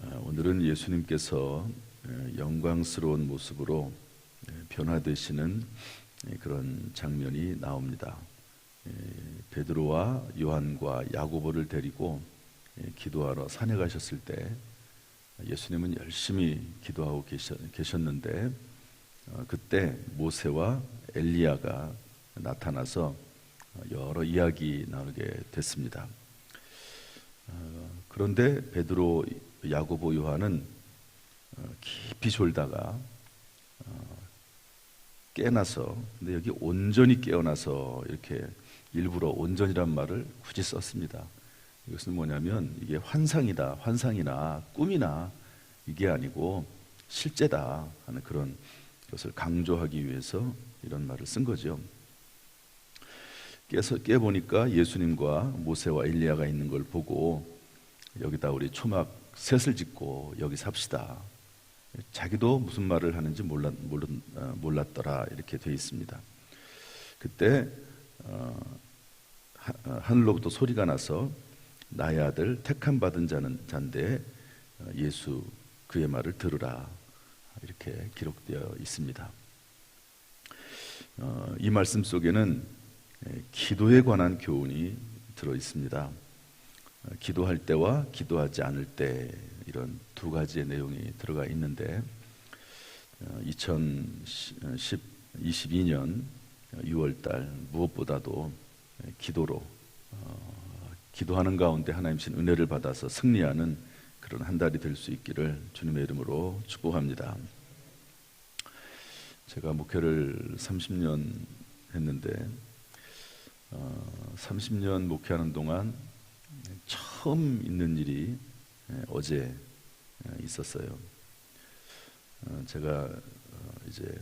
오늘은 예수님께서 영광스러운 모습으로 변화되시는 그런 장면이 나옵니다. 베드로와 요한과 야고보를 데리고 기도하러 산에 가셨을 때 예수님은 열심히 기도하고 계셨는데 그때 모세와 엘리야가 나타나서 여러 이야기 나누게 됐습니다. 그런데 베드로, 야고보, 요한은 깊이 졸다가 깨나서, 근데 여기 온전히 깨어나서 이렇게 일부러 온전이란 말을 굳이 썼습니다. 이것은 뭐냐면 이게 환상이다, 환상이나 꿈이나 이게 아니고 실제다 하는 그런 것을 강조하기 위해서 이런 말을 쓴 거죠. 깨보니까 예수님과 모세와 엘리야가 있는 걸 보고 여기다 우리 초막 셋을 짓고 여기 삽시다. 자기도 무슨 말을 하는지 몰랐더라 이렇게 되어 있습니다. 그때 하늘로부터 소리가 나서 나의 아들 택함 받은 잔데 예수 그의 말을 들으라 이렇게 기록되어 있습니다. 이 말씀 속에는 기도에 관한 교훈이 들어 있습니다. 기도할 때와 기도하지 않을 때 이런 두 가지의 내용이 들어가 있는데 2022년 6월달 무엇보다도 기도로 기도하는 가운데 하나님 신 은혜를 받아서 승리하는 그런 한 달이 될 수 있기를 주님의 이름으로 축복합니다. 제가 목회를 30년 했는데 30년 목회하는 동안 처음 있는 일이 어제 있었어요. 제가 이제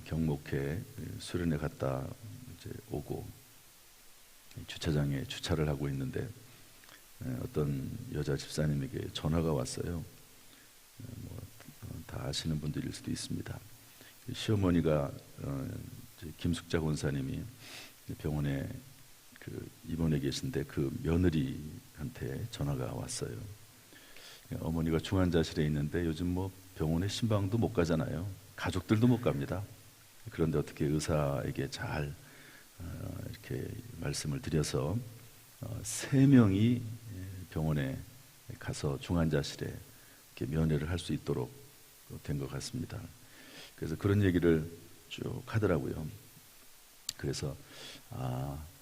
경목회 수련회 갔다 이제 오고 주차장에 주차를 하고 있는데 어떤 여자 집사님에게 전화가 왔어요. 다 아시는 분들일 수도 있습니다. 시어머니가 김숙자 권사님이 병원에 입원해 계신데 그 며느리한테 전화가 왔어요. 어머니가 중환자실에 있는데 요즘 병원에 신방도 못 가잖아요. 가족들도 못 갑니다. 그런데 어떻게 의사에게 잘 이렇게 말씀을 드려서 3명이 병원에 가서 중환자실에 이렇게 면회를 할 수 있도록 된 것 같습니다. 그래서 그런 얘기를 쭉 하더라고요. 그래서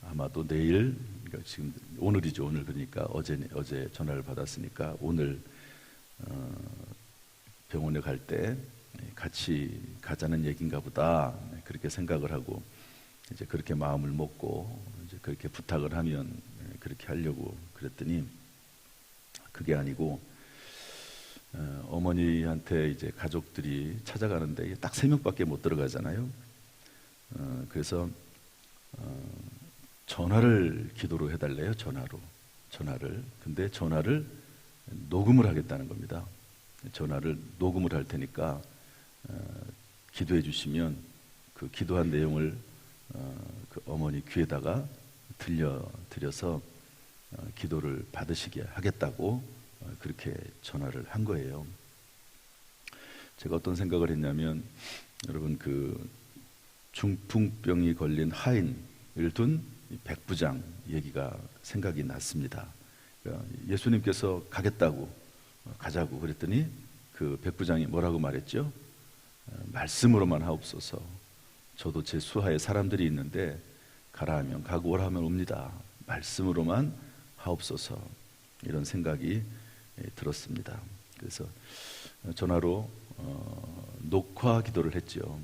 아마도 내일, 그러니까 지금 오늘이죠. 오늘 그러니까 어제 전화를 받았으니까 오늘 병원에 갈 때 같이 가자는 얘기인가 보다 그렇게 생각을 하고 이제 그렇게 마음을 먹고 이제 그렇게 부탁을 하면 그렇게 하려고 그랬더니 그게 아니고 어머니한테 이제 가족들이 찾아가는데 딱 3명밖에 못 들어가잖아요. 그래서 전화를 기도로 해달래요. 전화를. 근데 전화를 녹음을 하겠다는 겁니다. 전화를 녹음을 할 테니까 기도해 주시면 그 기도한 내용을 그 어머니 귀에다가 들려드려서 기도를 받으시게 하겠다고 그렇게 전화를 한 거예요. 제가 어떤 생각을 했냐면 여러분 그 중풍병이 걸린 하인을 둔 백부장 얘기가 생각이 났습니다. 예수님께서 가자고 그랬더니 그 백부장이 뭐라고 말했죠? 말씀으로만 하옵소서. 저도 제 수하에 사람들이 있는데 가라 하면 가고 오라 하면 옵니다. 말씀으로만 하옵소서. 이런 생각이 들었습니다. 그래서 전화로 녹화 기도를 했죠.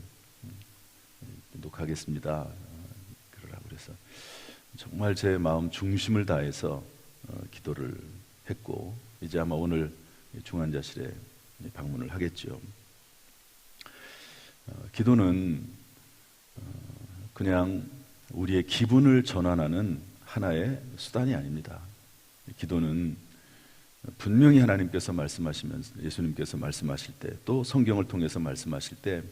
녹화하겠습니다. 그러라고 그래서 정말 제 마음 중심을 다해서 기도를 했고 이제 아마 오늘 중환자실에 방문을 하겠죠. 기도는 그냥 우리의 기분을 전환하는 하나의 수단이 아닙니다. 기도는 분명히 하나님께서 말씀하시면서 예수님께서 말씀하실 때 또 성경을 통해서 말씀하실 때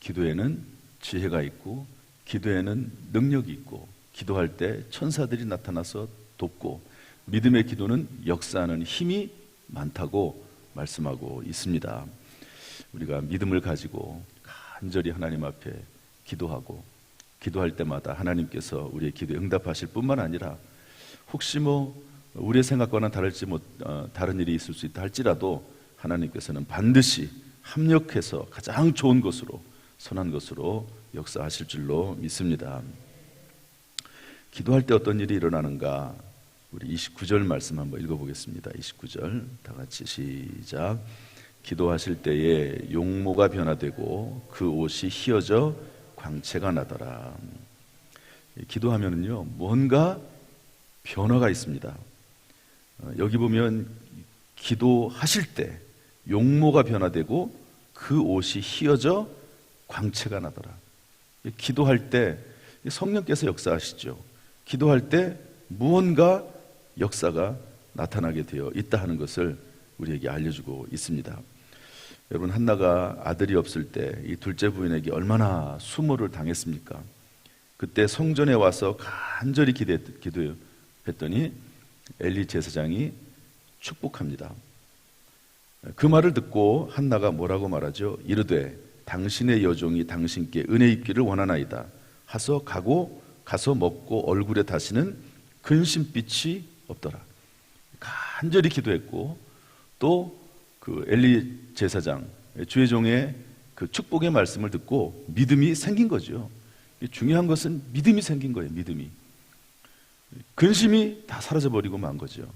기도에는 지혜가 있고 기도에는 능력이 있고 기도할 때 천사들이 나타나서 돕고 믿음의 기도는 역사하는 힘이 많다고 말씀하고 있습니다. 우리가 믿음을 가지고 간절히 하나님 앞에 기도하고 기도할 때마다 하나님께서 우리의 기도에 응답하실 뿐만 아니라 혹시 우리의 생각과는 다른 일이 있을 수 있다 할지라도 하나님께서는 반드시 합력해서 가장 좋은 것으로, 선한 것으로 역사하실 줄로 믿습니다. 기도할 때 어떤 일이 일어나는가? 우리 29절 말씀 한번 읽어보겠습니다. 29절 다 같이 시작. 기도하실 때에 용모가 변화되고 그 옷이 휘어져 광채가 나더라. 기도하면은요 뭔가 변화가 있습니다. 여기 보면 기도하실 때 용모가 변화되고 그 옷이 휘어져 광채가 나더라. 기도할 때 성령께서 역사하시죠. 기도할 때 무언가 역사가 나타나게 되어 있다 하는 것을 우리에게 알려주고 있습니다. 여러분, 한나가 아들이 없을 때 이 둘째 부인에게 얼마나 수모를 당했습니까? 그때 성전에 와서 간절히 기도했더니 엘리 제사장이 축복합니다. 그 말을 듣고 한나가 뭐라고 말하죠? 이르되 당신의 여종이 당신께 은혜 입기를 원하나이다 하서 가서 먹고 얼굴에 다시는 근심빛이 없더라. 간절히 기도했고 또 그 엘리 제사장 주의 종의 그 축복의 말씀을 듣고 믿음이 생긴 거죠. 중요한 것은 믿음이 생긴 거예요. 믿음이. 근심이 다 사라져버리고 만 거죠.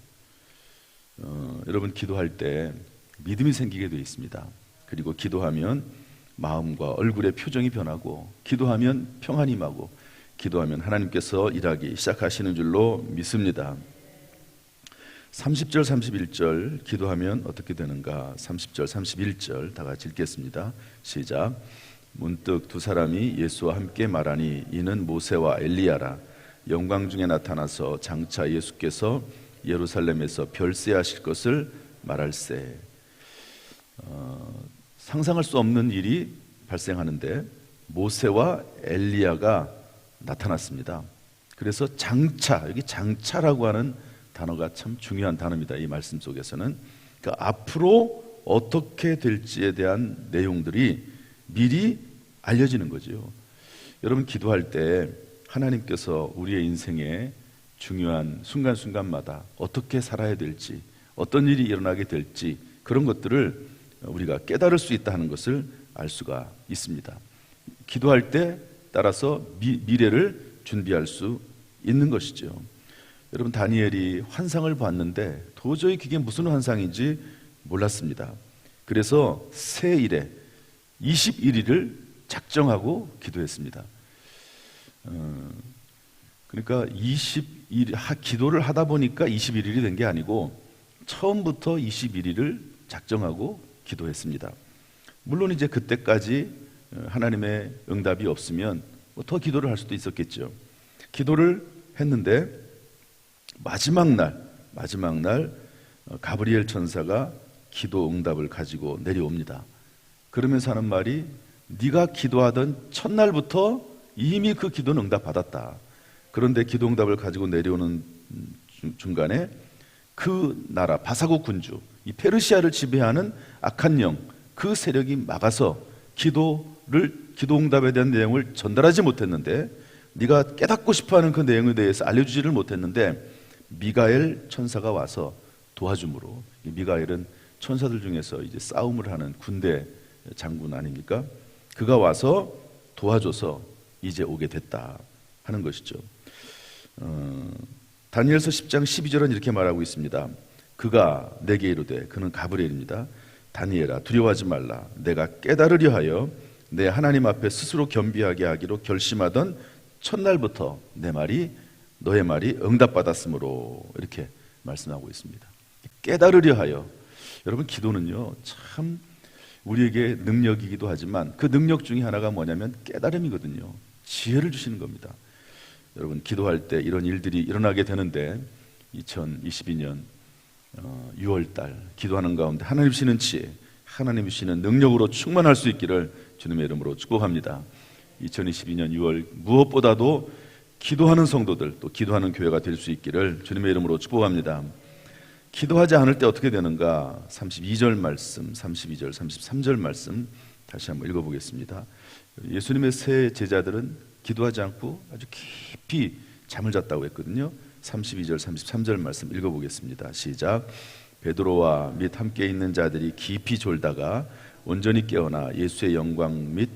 여러분, 기도할 때 믿음이 생기게 되어 있습니다. 그리고 기도하면 마음과 얼굴의 표정이 변하고, 기도하면 평안이 임하고, 기도하면 하나님께서 일하기 시작하시는 줄로 믿습니다. 30절 31절 기도하면 어떻게 되는가? 30절 31절 다 같이 읽겠습니다. 시작. 문득 두 사람이 예수와 함께 말하니 이는 모세와 엘리야라. 영광 중에 나타나서 장차 예수께서 예루살렘에서 별세하실 것을 말할세. 상상할 수 없는 일이 발생하는데 모세와 엘리야가 나타났습니다. 그래서 장차, 여기 장차라고 하는 단어가 참 중요한 단어입니다. 이 말씀 속에서는 그러니까 앞으로 어떻게 될지에 대한 내용들이 미리 알려지는 거죠. 여러분, 기도할 때 하나님께서 우리의 인생에 중요한 순간순간마다 어떻게 살아야 될지, 어떤 일이 일어나게 될지, 그런 것들을 우리가 깨달을 수 있다 하는 것을 알 수가 있습니다. 기도할 때 따라서 미래를 준비할 수 있는 것이죠. 여러분, 다니엘이 환상을 봤는데 도저히 그게 무슨 환상인지 몰랐습니다. 그래서 세일에 21일을 작정하고 기도했습니다. 그러니까 기도를 하다 보니까 21일이 된 게 아니고 처음부터 21일을 작정하고 기도했습니다. 물론 이제 그때까지 하나님의 응답이 없으면 더 기도를 할 수도 있었겠죠. 기도를 했는데 마지막 날 가브리엘 천사가 기도 응답을 가지고 내려옵니다. 그러면서 하는 말이 네가 기도하던 첫날부터 이미 그 기도는 응답받았다. 그런데 기도 응답을 가지고 내려오는 중간에 그 나라 바사국 군주, 이 페르시아를 지배하는 악한 영, 그 세력이 막아서 기도 응답에 대한 내용을 전달하지 못했는데, 네가 깨닫고 싶어하는 그 내용에 대해서 알려주지를 못했는데 미가엘 천사가 와서 도와줌으로, 이 미가엘은 천사들 중에서 이제 싸움을 하는 군대 장군 아닙니까? 그가 와서 도와줘서 이제 오게 됐다 하는 것이죠. 다니엘서 10장 12절은 이렇게 말하고 있습니다. 그가 내게 이르되, 그는 가브리엘입니다. 다니엘아, 두려워하지 말라. 내가 깨달으려 하여 내 하나님 앞에 스스로 겸비하게 하기로 결심하던 첫날부터 너의 말이 응답받았으므로, 이렇게 말씀하고 있습니다. 깨달으려 하여. 여러분, 기도는요 참 우리에게 능력이기도 하지만 그 능력 중에 하나가 뭐냐면 깨달음이거든요. 지혜를 주시는 겁니다. 여러분, 기도할 때 이런 일들이 일어나게 되는데 2022년 6월달 기도하는 가운데 하나님 주시는 지혜, 하나님 주시는 능력으로 충만할 수 있기를 주님의 이름으로 축복합니다. 2022년 6월 무엇보다도 기도하는 성도들, 또 기도하는 교회가 될 수 있기를 주님의 이름으로 축복합니다. 기도하지 않을 때 어떻게 되는가? 32절 말씀, 32절, 33절 말씀 다시 한번 읽어보겠습니다. 예수님의 세 제자들은 기도하지 않고 아주 깊이 잠을 잤다고 했거든요. 32절, 33절 말씀 읽어보겠습니다. 시작. 베드로와 및 함께 있는 자들이 깊이 졸다가 온전히 깨어나 예수의 영광 및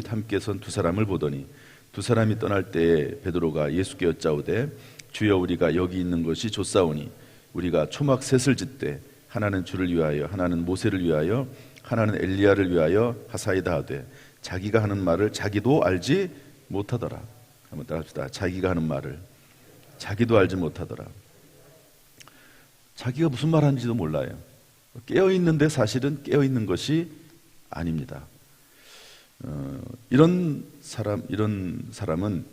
함께 선 두 사람을 보더니 두 사람이 떠날 때에 베드로가 예수께 여짜오되 주여 우리가 여기 있는 것이 좋사오니 우리가 초막 셋을 짓되 하나는 주를 위하여 하나는 모세를 위하여 하나는 엘리야를 위하여 하사이다 하되 자기가 하는 말을 자기도 알지 못하더라. 한번 따라합시다. 자기가 하는 말을 자기도 알지 못하더라. 자기가 무슨 말 하는지도 몰라요. 깨어있는데 사실은 깨어있는 것이 아닙니다. 이런 사람은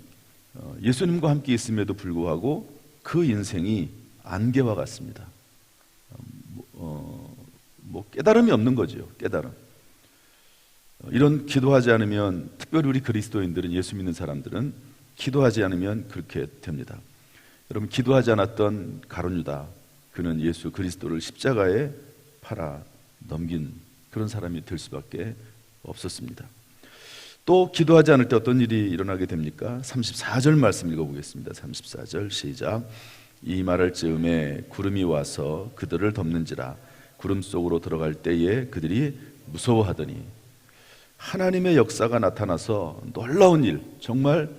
예수님과 함께 있음에도 불구하고 그 인생이 안개와 같습니다. 깨달음이 없는 거죠. 깨달음. 이런 기도하지 않으면, 특별히 우리 그리스도인들은, 예수 믿는 사람들은 기도하지 않으면 그렇게 됩니다. 여러분, 기도하지 않았던 가룟 유다, 그는 예수 그리스도를 십자가에 팔아 넘긴 그런 사람이 될 수밖에 없었습니다. 또 기도하지 않을 때 어떤 일이 일어나게 됩니까? 34절 말씀 읽어보겠습니다. 34절 시작. 이 말할 즈음에 구름이 와서 그들을 덮는지라 구름 속으로 들어갈 때에 그들이 무서워하더니, 하나님의 역사가 나타나서 놀라운 일, 정말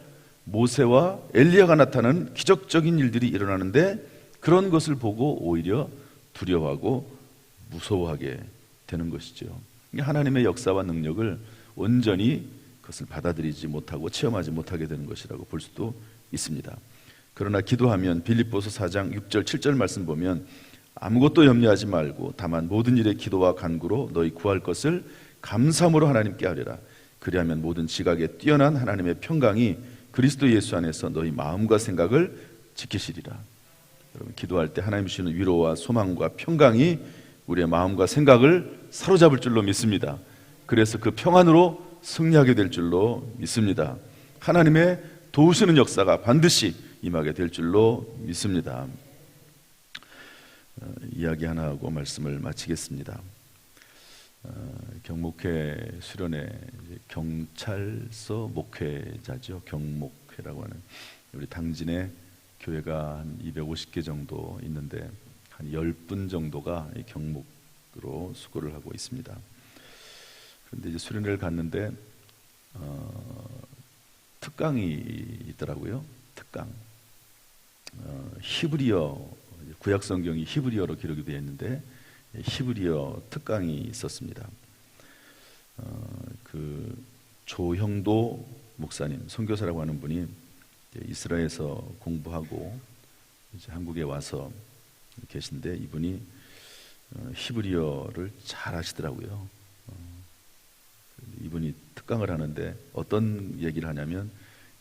모세와 엘리야가 나타나는 기적적인 일들이 일어나는데 그런 것을 보고 오히려 두려워하고 무서워하게 되는 것이죠. 하나님의 역사와 능력을 온전히 그것을 받아들이지 못하고 체험하지 못하게 되는 것이라고 볼 수도 있습니다. 그러나 기도하면 빌립보서 4장 6절 7절 말씀 보면 아무것도 염려하지 말고 다만 모든 일에 기도와 간구로 너희 구할 것을 감사함으로 하나님께 하리라. 그리하면 모든 지각에 뛰어난 하나님의 평강이 그리스도 예수 안에서 너희 마음과 생각을 지키시리라. 여러분, 기도할 때 하나님 주시는 위로와 소망과 평강이 우리의 마음과 생각을 사로잡을 줄로 믿습니다. 그래서 그 평안으로 승리하게 될 줄로 믿습니다. 하나님의 도우시는 역사가 반드시 임하게 될 줄로 믿습니다. 이야기 하나 하고 말씀을 마치겠습니다. 경목회 수련회 경찰서 목회자죠. 경목회라고 하는 우리 당진에 교회가 한 250개 정도 있는데 한 10분 정도가 경목으로 수고를 하고 있습니다. 그런데 이제 수련회를 갔는데 특강이 있더라고요. 특강. 히브리어, 구약 성경이 히브리어로 기록이 되어 있는데 히브리어 특강이 있었습니다. 그 조형도 목사님, 선교사라고 하는 분이 이스라엘에서 공부하고 이제 한국에 와서 계신데 이분이 히브리어를 잘 하시더라고요. 이분이 특강을 하는데 어떤 얘기를 하냐면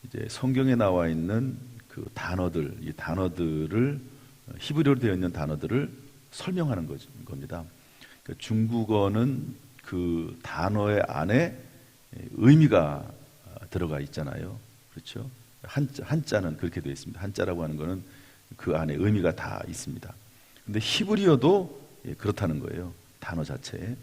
이제 성경에 나와 있는 그 단어들, 이 단어들을 히브리어로 되어 있는 단어들을 설명하는 겁니다. 그러니까 중국어는 그 단어의 안에 의미가 들어가 있잖아요. 그렇죠? 한자는 그렇게 되어 있습니다. 한자라고 하는 거는 그 안에 의미가 다 있습니다. 근데 히브리어도 그렇다는 거예요. 단어 자체에.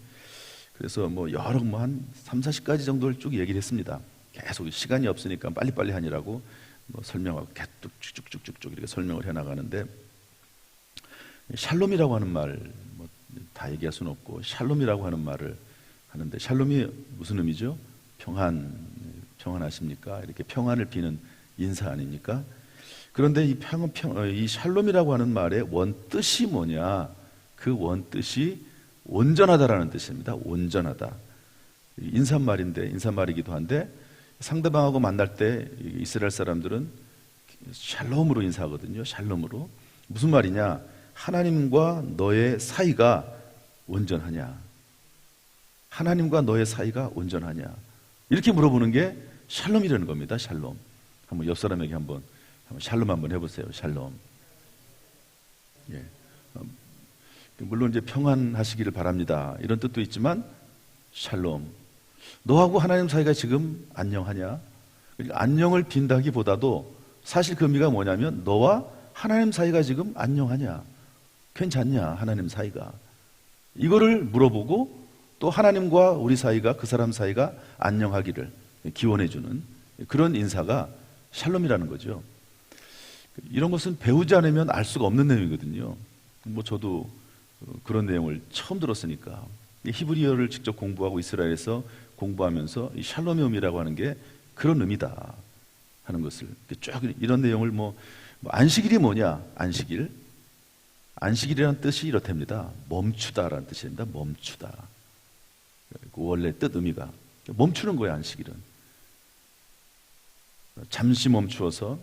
그래서 여러 한 3, 40가지 정도를 쭉 얘기를 했습니다. 계속 시간이 없으니까 빨리빨리 하니라고 설명하고 계속 쭉쭉쭉쭉 이렇게 설명을 해나가는데, 샬롬이라고 하는 말 다 얘기할 수는 없고 샬롬이라고 하는 말을 하는데, 샬롬이 무슨 의미죠? 평안하십니까? 이렇게 평안을 비는 인사 아닙니까? 그런데 이 샬롬이라고 하는 말의 원뜻이 뭐냐? 그 원뜻이 온전하다라는 뜻입니다. 온전하다. 인사말이기도 한데 상대방하고 만날 때 이스라엘 사람들은 샬롬으로 인사하거든요. 샬롬으로. 무슨 말이냐? 하나님과 너의 사이가 온전하냐? 하나님과 너의 사이가 온전하냐? 이렇게 물어보는 게 샬롬이라는 겁니다. 샬롬. 한번 옆 사람에게 한번 샬롬 한번 해보세요. 샬롬. 예. 물론 이제 평안하시기를 바랍니다. 이런 뜻도 있지만 샬롬. 너하고 하나님 사이가 지금 안녕하냐? 안녕을 빈다기보다도 사실 그 의미가 뭐냐면 너와 하나님 사이가 지금 안녕하냐? 괜찮냐 하나님 사이가, 이거를 물어보고 또 하나님과 우리 사이가, 그 사람 사이가 안녕하기를 기원해주는 그런 인사가 샬롬이라는 거죠. 이런 것은 배우지 않으면 알 수가 없는 내용이거든요. 저도 그런 내용을 처음 들었으니까, 히브리어를 직접 공부하고 이스라엘에서 공부하면서 이 샬롬이라고 하는 게 그런 의미다 하는 것을 쭉, 이런 내용을 안식일이 뭐냐, 안식일이라는 뜻이 이렇답니다. 멈추다라는 뜻입니다. 멈추다. 그 원래 뜻 의미가 멈추는 거예요. 안식일은 잠시 멈추어서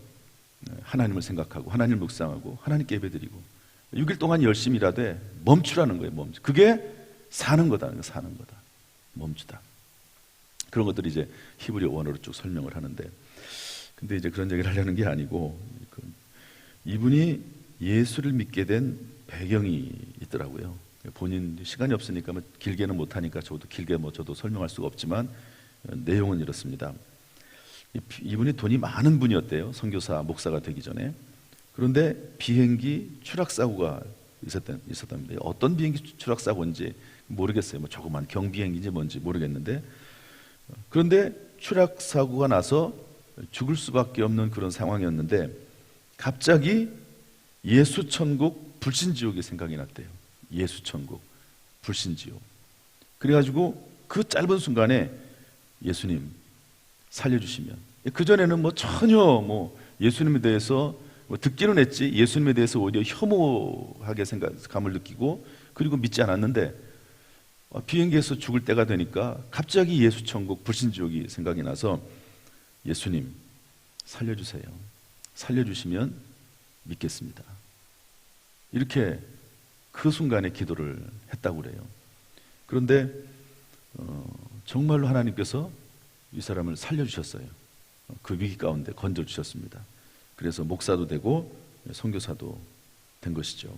하나님을 생각하고 하나님을 묵상하고 하나님께 예배드리고 6일 동안 열심히 일하되 멈추라는 거예요. 멈추. 그게 사는 거다. 사는 거다. 멈추다. 그런 것들이 이제 히브리어 원어로 쭉 설명을 하는데, 근데 이제 그런 얘기를 하려는 게 아니고, 이분이 예수를 믿게 된 배경이 있더라고요. 본인 시간이 없으니까 길게는 못하니까 저도 길게 저도 설명할 수가 없지만 내용은 이렇습니다. 이분이 돈이 많은 분이었대요. 선교사, 목사가 되기 전에. 그런데 비행기 추락사고가 있었답니다. 어떤 비행기 추락사고인지 모르겠어요. 조그만 경비행기인지 뭔지 모르겠는데, 그런데 추락사고가 나서 죽을 수밖에 없는 그런 상황이었는데 갑자기 예수천국 불신지옥이 생각이 났대요. 예수천국 불신지옥. 그래가지고 그 짧은 순간에 예수님 살려주시면, 그전에는 전혀 예수님에 대해서 듣기는 했지 예수님에 대해서 오히려 혐오하게 생각감을 느끼고 그리고 믿지 않았는데, 비행기에서 죽을 때가 되니까 갑자기 예수천국 불신지옥이 생각이 나서 예수님 살려주세요. 살려주시면 믿겠습니다. 이렇게 그 순간에 기도를 했다고 그래요. 그런데 정말로 하나님께서 이 사람을 살려주셨어요. 그 위기 가운데 건져주셨습니다. 그래서 목사도 되고 선교사도 된 것이죠.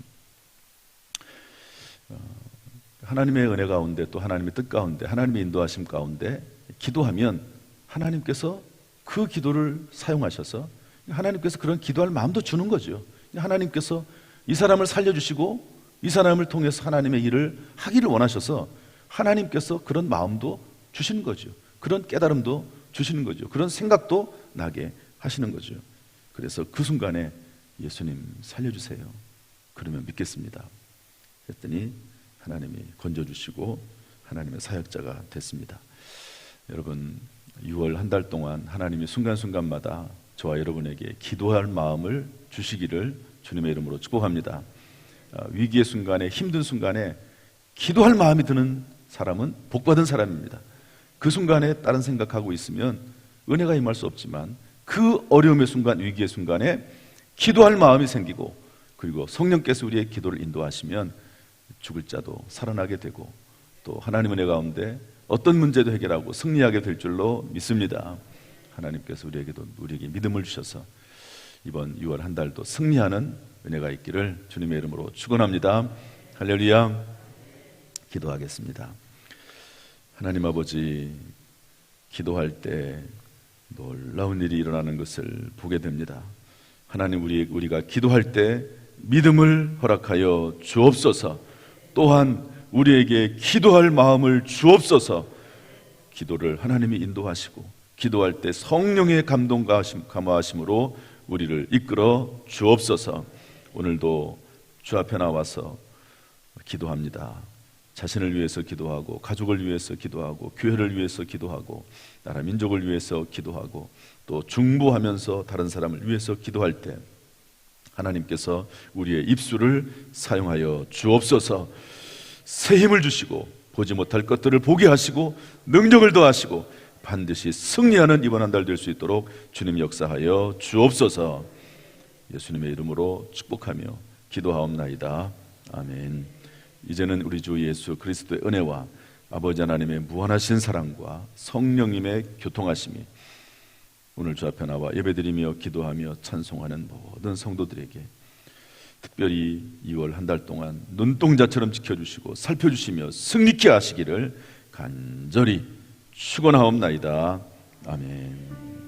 하나님의 은혜 가운데, 또 하나님의 뜻 가운데, 하나님의 인도하심 가운데 기도하면 하나님께서 그 기도를 사용하셔서 하나님께서 그런 기도할 마음도 주는 거죠. 하나님께서 이 사람을 살려주시고 이 사람을 통해서 하나님의 일을 하기를 원하셔서 하나님께서 그런 마음도 주시는 거죠. 그런 깨달음도 주시는 거죠. 그런 생각도 나게 하시는 거죠. 그래서 그 순간에 예수님 살려주세요. 그러면 믿겠습니다. 그랬더니 하나님이 건져주시고 하나님의 사역자가 됐습니다. 여러분, 6월 한 달 동안 하나님이 순간순간마다 저와 여러분에게 기도할 마음을 주시기를 주님의 이름으로 축복합니다. 위기의 순간에, 힘든 순간에 기도할 마음이 드는 사람은 복받은 사람입니다. 그 순간에 다른 생각하고 있으면 은혜가 임할 수 없지만 그 어려움의 순간, 위기의 순간에 기도할 마음이 생기고 그리고 성령께서 우리의 기도를 인도하시면 죽을 자도 살아나게 되고 또 하나님 은혜 가운데 어떤 문제도 해결하고 승리하게 될 줄로 믿습니다. 하나님께서 우리에게 믿음을 주셔서 이번 6월 한 달도 승리하는 은혜가 있기를 주님의 이름으로 축원합니다. 할렐루야. 기도하겠습니다. 하나님 아버지, 기도할 때 놀라운 일이 일어나는 것을 보게 됩니다. 하나님, 우리가 기도할 때 믿음을 허락하여 주옵소서. 또한 우리에게 기도할 마음을 주옵소서. 기도를 하나님이 인도하시고 기도할 때 성령의 감동과 감화하심으로 우리를 이끌어 주옵소서. 오늘도 주 앞에 나와서 기도합니다. 자신을 위해서 기도하고 가족을 위해서 기도하고 교회를 위해서 기도하고 나라 민족을 위해서 기도하고 또 중보하면서 다른 사람을 위해서 기도할 때 하나님께서 우리의 입술을 사용하여 주옵소서. 새 힘을 주시고 보지 못할 것들을 보게 하시고 능력을 더하시고 반드시 승리하는 이번 한 달 될 수 있도록 주님 역사하여 주옵소서. 예수님의 이름으로 축복하며 기도하옵나이다. 아멘. 이제는 우리 주 예수 그리스도의 은혜와 아버지 하나님의 무한하신 사랑과 성령님의 교통하심이 오늘 주 앞에 나와 예배드리며 기도하며 찬송하는 모든 성도들에게 특별히 2월 한 달 동안 눈동자처럼 지켜주시고 살펴주시며 승리케 하시기를 간절히 축원하옵나이다. 아멘.